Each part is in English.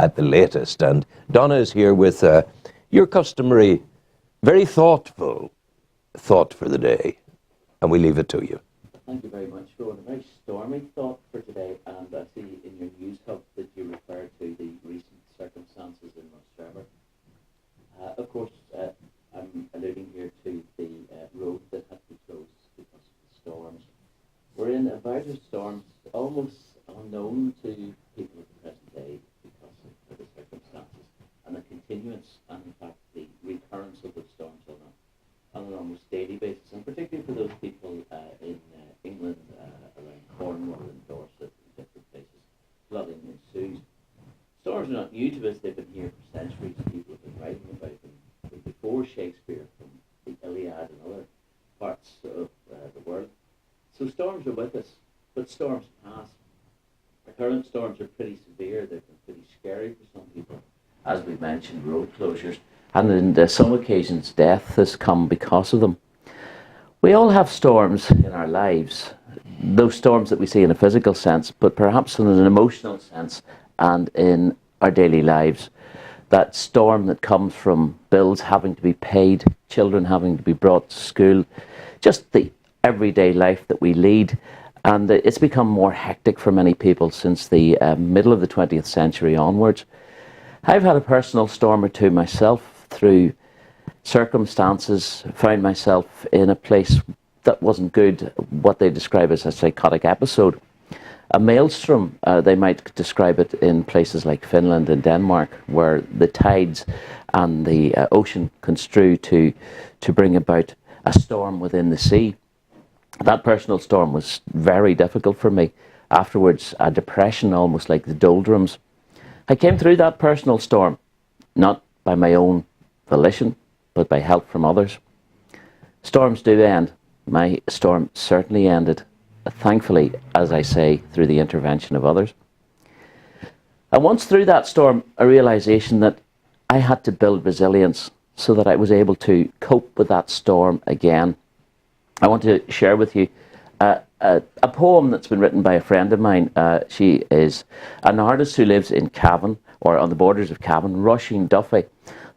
at the latest. And Donagh is here with your customary, very thoughtful thought for the day. And we leave it to you. Thank you very much, Rowan. A very stormy thought for today, and I see in your news hub that you refer to the recent circumstances in Rostrevor. Of course, I'm alluding here to the road that had to be closed because of the storms. We're in a bout of storms almost unknown to people of the present day because of the circumstances, and the continuance and, in fact, the recurrence of the storms on an almost daily basis, and particularly for those people in England, around Cornwall and Dorset and different places, flooding ensues. Storms are not new to us. They've been here for centuries. People have been writing about them before Shakespeare, from the Iliad and other parts of the world. So storms are with us, but storms pass. The current storms are pretty severe. They've been pretty scary for some people. As we mentioned, road closures, and on some occasions death has come because of them. We all have storms in our lives, those storms that we see in a physical sense, but perhaps in an emotional sense and in our daily lives. That storm that comes from bills having to be paid, children having to be brought to school, just the everyday life that we lead. And it's become more hectic for many people since the middle of the 20th century onwards. I've had a personal storm or two myself through circumstances, found myself in a place that wasn't good, what they describe as a psychotic episode. A maelstrom, they might describe it in places like Finland and Denmark, where the tides and the ocean construe to bring about a storm within the sea. That personal storm was very difficult for me. Afterwards, a depression almost like the doldrums. I came through that personal storm, not by my own volition, but by help from others. Storms do end. My storm certainly ended, thankfully, as I say, through the intervention of others. And once through that storm, a realization that I had to build resilience so that I was able to cope with that storm again. I want to share with you a poem that's been written by a friend of mine. She is an artist who lives in Cavan, or on the borders of Cavan, Roisin Duffy.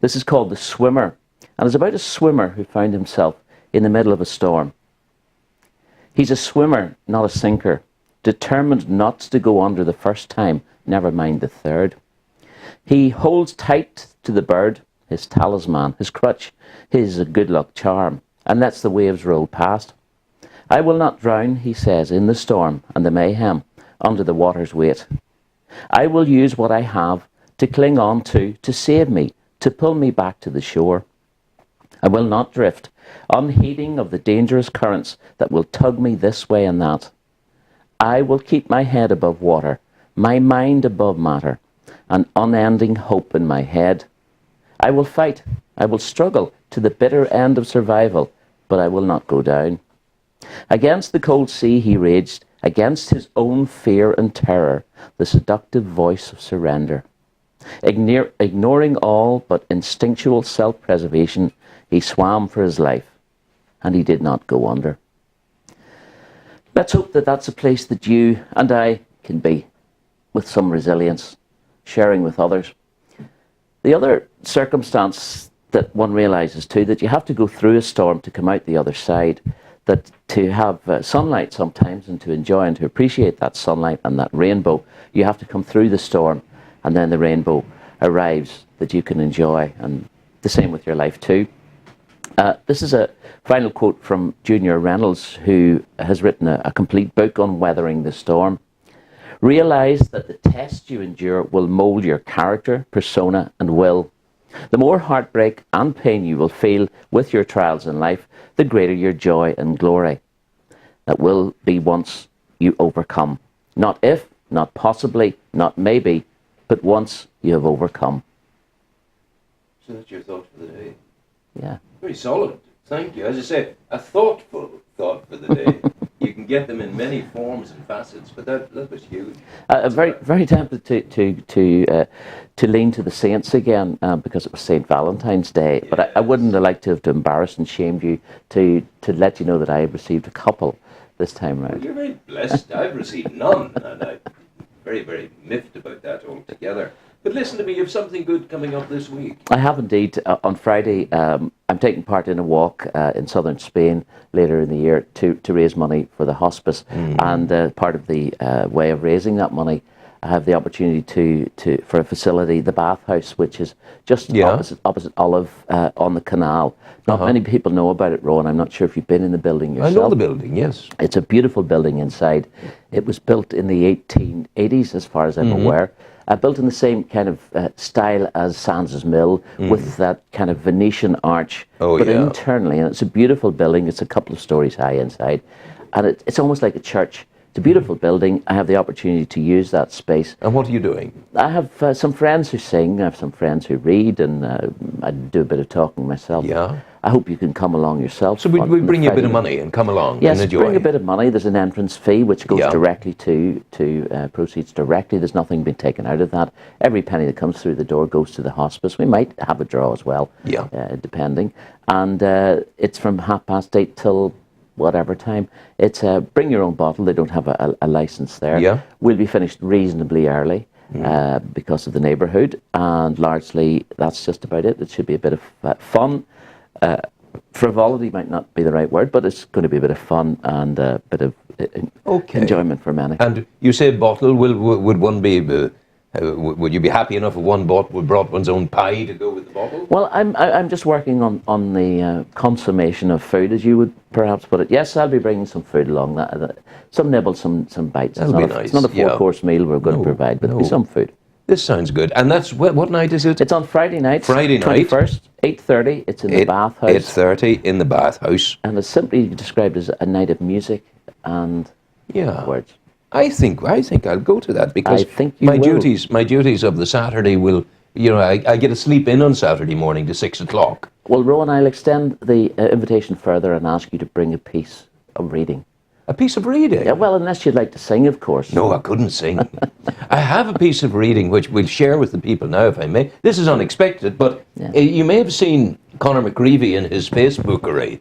This is called The Swimmer, and it's about a swimmer who found himself in the middle of a storm. He's a swimmer, not a sinker, determined not to go under the first time, never mind the third. He holds tight to the bird, his talisman, his crutch, his good luck charm, and lets the waves roll past. I will not drown, he says, in the storm and the mayhem, under the water's weight. I will use what I have to cling on to save me, to pull me back to the shore. I will not drift, unheeding of the dangerous currents that will tug me this way and that. I will keep my head above water, my mind above matter, an unending hope in my head. I will fight, I will struggle to the bitter end of survival, but I will not go down. Against the cold sea he raged, against his own fear and terror, the seductive voice of surrender. Ignoring all but instinctual self-preservation, he swam for his life, and he did not go under. Let's hope that that's a place that you and I can be, with some resilience, sharing with others. The other circumstance that one realizes too, that you have to go through a storm to come out the other side, that to have sunlight sometimes and to enjoy and to appreciate that sunlight and that rainbow, you have to come through the storm and then the rainbow arrives that you can enjoy, and the same with your life too. This is a final quote from Junior Reynolds, who has written a complete book on weathering the storm. Realize that the test you endure will mold your character, persona and will. The more heartbreak and pain you will feel with your trials in life, the greater your joy and glory. That will be once you overcome. Not if, not possibly, not maybe, but once you have overcome. So that's your thought for the day. Yeah. Very solid. Thank you. As I say, a thoughtful thought for the day. You can get them in many forms and facets, but that was huge. Very tempted to lean to the saints again, because it was St. Valentine's Day. Yes. But I wouldn't have liked to have embarrassed and shamed you to let you know that I have received a couple this time round. Well, you're very blessed. I've received none, and I'm very, very miffed about that altogether. But listen to me, you have something good coming up this week. I have indeed. On Friday, I'm taking part in a walk in southern Spain later in the year to raise money for the hospice. And part of the way of raising that money, I have the opportunity for a facility, the bathhouse, which is just opposite Olive on the canal. Not many people know about it, Rowan. I'm not sure if you've been in the building yourself. I know the building, yes. It's a beautiful building inside. It was built in the 1880s, as far as I'm aware. Built in the same kind of style as Sands's Mill, with that kind of Venetian arch, but internally, and it's a beautiful building. It's a couple of stories high inside, and it's almost like a church. It's a beautiful building. I have the opportunity to use that space. And what are you doing? I have some friends who sing. I have some friends who read, and I do a bit of talking myself. Yeah. I hope you can come along yourself. So we bring you a bit of money and come along and enjoy. Yes, bring a bit of money. There's an entrance fee which goes directly to proceeds directly. There's nothing being taken out of that. Every penny that comes through the door goes to the hospice. We might have a draw as well, depending. And it's from 8:30 till whatever time. It's bring your own bottle. They don't have a license there. Yeah. We'll be finished reasonably early. Because of the neighbourhood, and largely that's just about it. It should be a bit of fun. Frivolity might not be the right word, but it's going to be a bit of fun and a bit of enjoyment for many. And you say bottle, would one be, would you be happy enough if one brought one's own pie to go with the bottle? Well, I'm just working on the consummation of food, as you would perhaps put it. Yes, I'll be bringing some food along, some nibbles, some bites. That'll be nice. It's not a four-course meal we're going to provide, but it'll be some food. This sounds good. And that's, what night is it? It's on Friday night. Friday night. 21st, 8:30. It's in the bathhouse. 8:30 in the bathhouse. And it's simply described as a night of music and words. I think I'll go to that because I think you will. My duties of the Saturday will, I get to sleep in on Saturday morning to 6 o'clock. Well, Rowan, I'll extend the invitation further and ask you to bring a piece of reading. A piece of reading? Yeah, well, unless you'd like to sing, of course. No, I couldn't sing. I have a piece of reading which we'll share with the people now, if I may. This is unexpected, but you may have seen Conor McCreevy in his Facebookery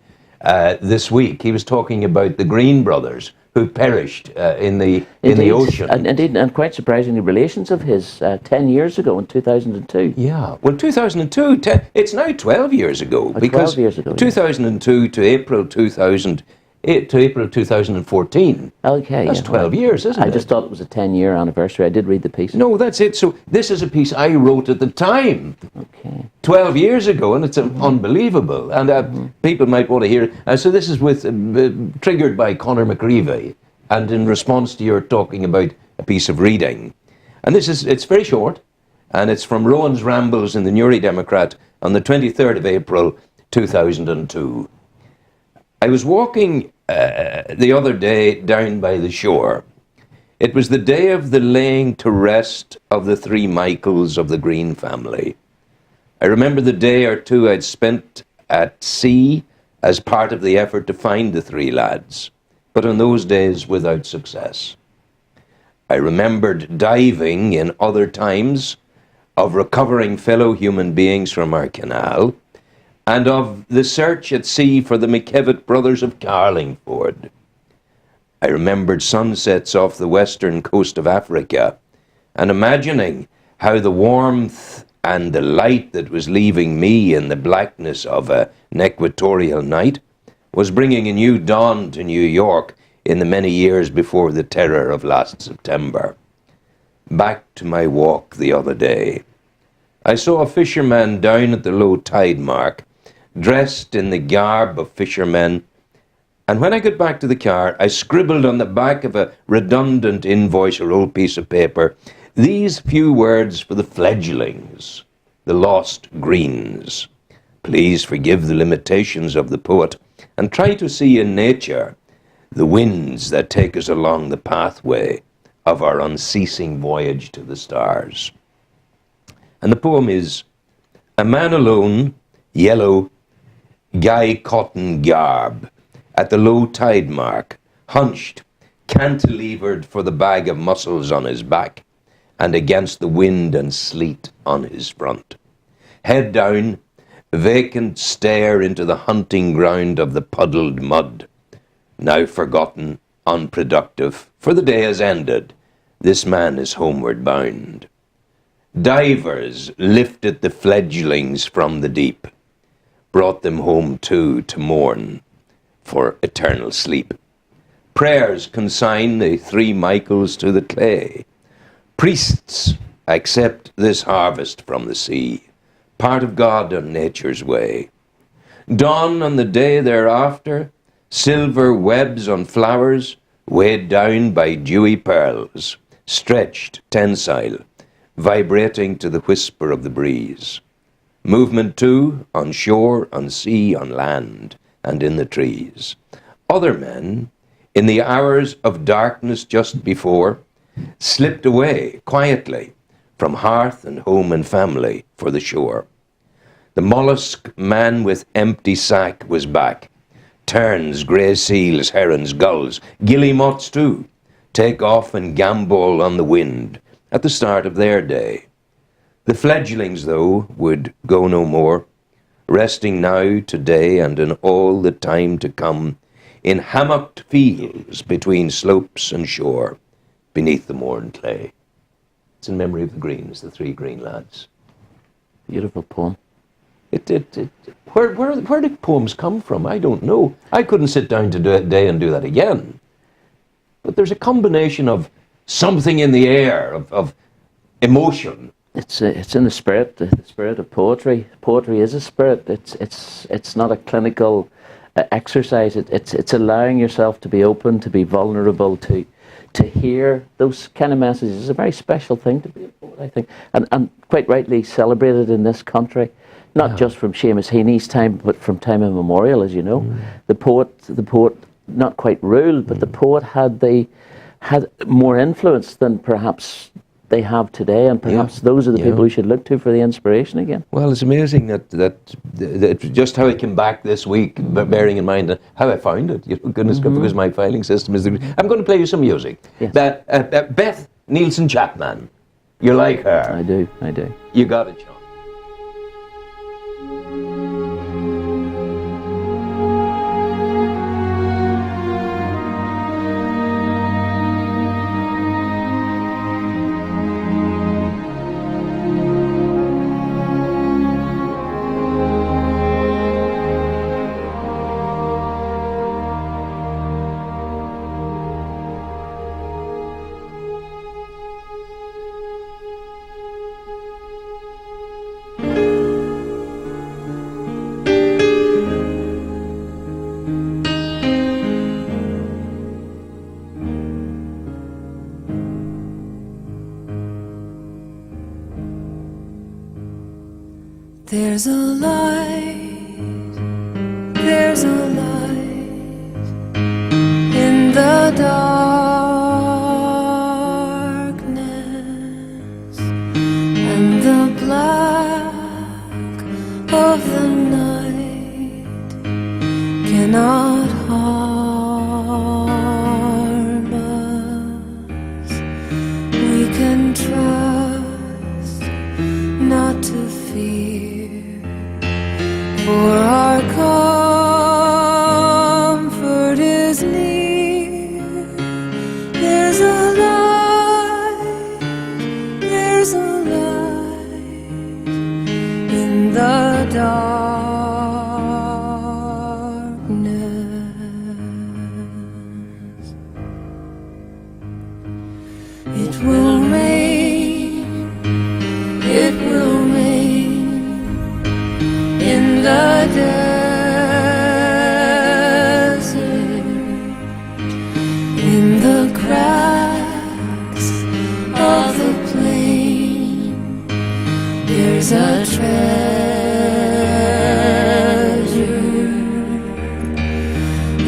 this week. He was talking about the Green brothers who perished in the ocean. Indeed, and quite surprisingly, relations of his 10 years ago in 2002. Yeah, well, 2002, it's now 12 years ago. Because 12 years ago. 2002 to April 2000. To April 2014. Okay. That's 12 years, isn't it? I just thought it was a 10-year anniversary. I did read the piece. No, that's it. So this is a piece I wrote at the time. Okay. 12 years ago, and it's unbelievable. And people might want to hear it. So this is triggered by Conor McCreevy, and in response to your talking about a piece of reading. And it's very short, and it's from Rowan's Rambles in the Newry Democrat on the 23rd of April, 2002. I was walking the other day down by the shore. It was the day of the laying to rest of the three Michaels of the Green family. I remember the day or two I'd spent at sea as part of the effort to find the three lads, but in those days without success. I remembered diving in other times, of recovering fellow human beings from our canal, and of the search at sea for the McKeown brothers of Carlingford. I remembered sunsets off the western coast of Africa, and imagining how the warmth and the light that was leaving me in the blackness of an equatorial night was bringing a new dawn to New York in the many years before the terror of last September. Back to my walk the other day. I saw a fisherman down at the low tide mark, dressed in the garb of fishermen, and when I got back to the car, I scribbled on the back of a redundant invoice or old piece of paper these few words for the fledglings, the lost greens. Please forgive the limitations of the poet and try to see in nature the winds that take us along the pathway of our unceasing voyage to the stars. And the poem is, a man alone, yellow, guy cotton garb, at the low tide mark, hunched, cantilevered for the bag of mussels on his back, and against the wind and sleet on his front. Head down, vacant stare into the hunting ground of the puddled mud. Now forgotten, unproductive, for the day has ended. This man is homeward bound. Divers lifted the fledglings from the deep, brought them home too to mourn for eternal sleep. Prayers consign the three Michaels to the clay. Priests accept this harvest from the sea, part of God and nature's way. Dawn on the day thereafter, silver webs on flowers, weighed down by dewy pearls, stretched, tensile, vibrating to the whisper of the breeze. Movement too, on shore, on sea, on land, and in the trees. Other men, in the hours of darkness just before, slipped away quietly from hearth and home and family for the shore. The mollusk man with empty sack was back. Terns, grey seals, herons, gulls, guillemots too, take off and gambol on the wind at the start of their day. The fledglings, though, would go no more, resting now, today, and in all the time to come, in hammocked fields between slopes and shore, beneath the morn clay. It's in memory of the Greens, the three green lads. Beautiful poem. Where did poems come from? I don't know. I couldn't sit down today and do that again. But there's a combination of something in the air, of emotion. It's in the spirit of poetry. Poetry is a spirit. It's not a clinical exercise. It's allowing yourself to be open, to be vulnerable, to hear those kind of messages. It's a very special thing to be a poet, I think, and quite rightly celebrated in this country. Not just from Seamus Heaney's time, but from time immemorial, as you know. The poet, not quite ruled, but the poet had more influence than perhaps they have today, and perhaps those are the people we should look to for the inspiration again. Well, it's amazing that just how it came back this week, bearing in mind how I found it. You know, goodness, because my filing system is. I'm going to play you some music. Yes. Beth Nielsen Chapman, you like her? I do. You got it, John. There's a light in the darkness, and the black of the night cannot harm us. We can trust not to fear, for our comfort is near. There's a light in the darkness. It will rain in the desert, in the cracks of the plain. There's a treasure,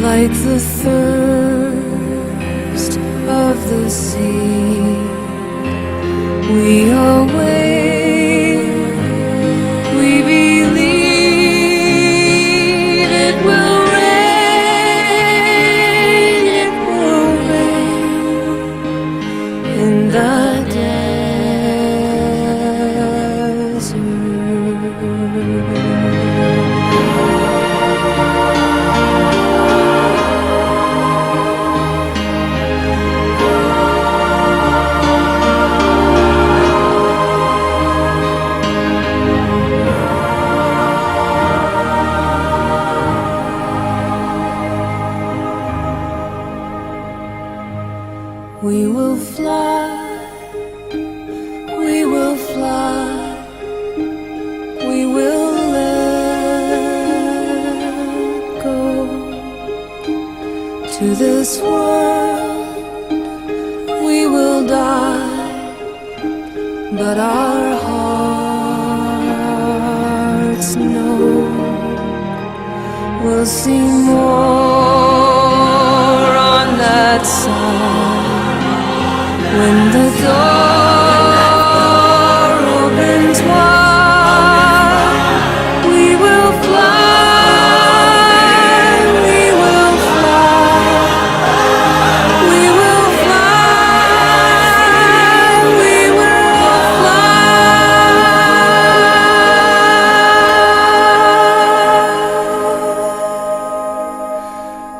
like the thirst of the sea. We await, we believe it will rain in the desert. this world we will die, but our hearts know we'll see more on that side when the door opens wide. We will fly, we will fly, we will fly, we will fly.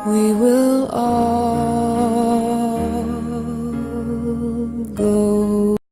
We will all